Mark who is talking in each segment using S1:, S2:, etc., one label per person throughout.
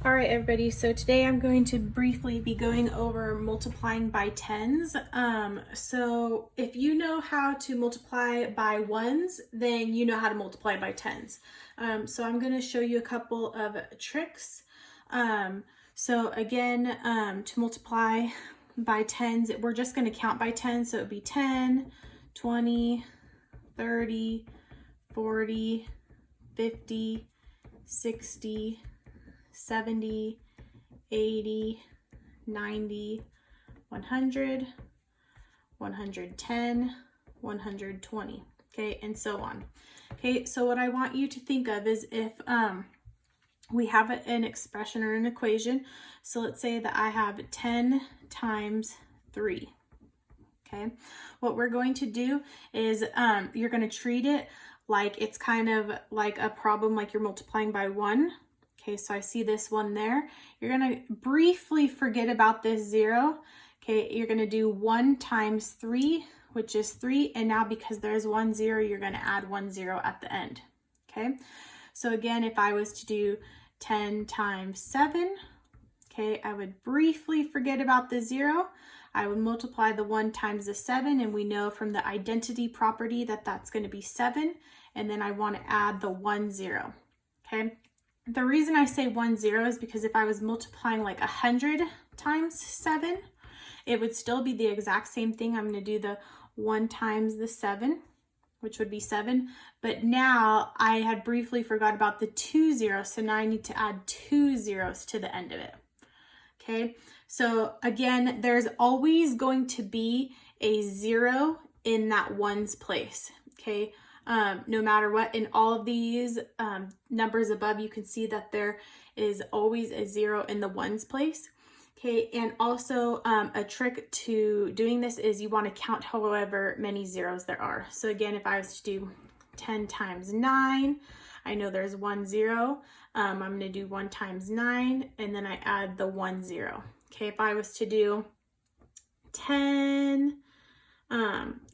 S1: All right, everybody, so today I'm going to briefly be going over multiplying by tens. So if you know how to multiply by ones, then you know how to multiply by tens. So I'm going to show you a couple of tricks. So again, to multiply by tens, we're just going to count by tens. So it would be 10, 20, 30, 40, 50, 60, 70, 80, 90, 100, 110, 120, okay, and so on. Okay, so what I want you to think of is if we have an expression or an equation. So let's say that I have 10 times 3. Okay, what we're going to do is you're going to treat it like it's kind of like a problem, like you're multiplying by 1. Okay, so I see this 1 there. You're going to briefly forget about this 0. Okay, you're going to do 1 times 3, which is 3. And now because there's 1 0, you're going to add 1 0 at the end. Okay, so again, if I was to do 10 times 7, okay, I would briefly forget about the 0. I would multiply the 1 times the 7, and we know from the identity property that that's going to be 7. And then I want to add the 1 0. Okay. The reason I say 1 0 is because if I was multiplying like 100 times 7, it would still be the exact same thing. I'm going to do the 1 times the 7, which would be 7. But now I had briefly forgot about the 2 zeros, so now I need to add 2 zeros to the end of it. Okay, so again, there's always going to be a 0 in that ones place. Okay, no matter what, in all of these numbers above, you can see that there is always a 0 in the ones place. Okay, and also a trick to doing this is you want to count however many zeros there are. So again, if I was to do 10 times 9, I know there's 1 0. I'm going to do 1 times 9, and then I add the 1 0. Okay, if I was to do 10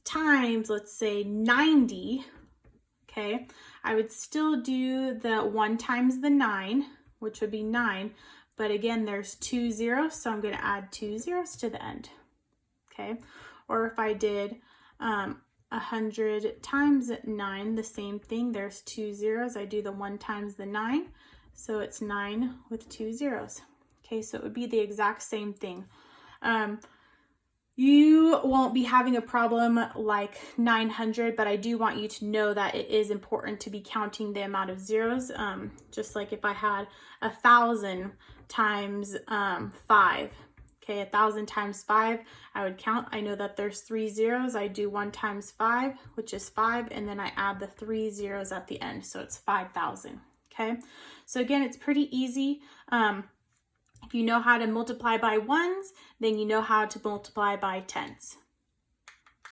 S1: times, let's say 90, okay, I would still do the 1 times the 9, which would be 9. But again, there's 2 zeros, so I'm going to add 2 zeros to the end. Okay, or if I did 100 times 9, the same thing. There's 2 zeros. I do the 1 times the 9, so it's 9 with 2 zeros. Okay, so it would be the exact same thing. You won't be having a problem like 900, but I do want you to know that it is important to be counting the amount of zeros. Just like if I had 1,000 times 5. Okay, 1,000 times 5, I would count. I know that there's 3 zeros. I do 1 times 5, which is 5, and then I add the 3 zeros at the end, so it's 5,000. Okay, so again, it's pretty easy. If you know how to multiply by ones, then you know how to multiply by tens.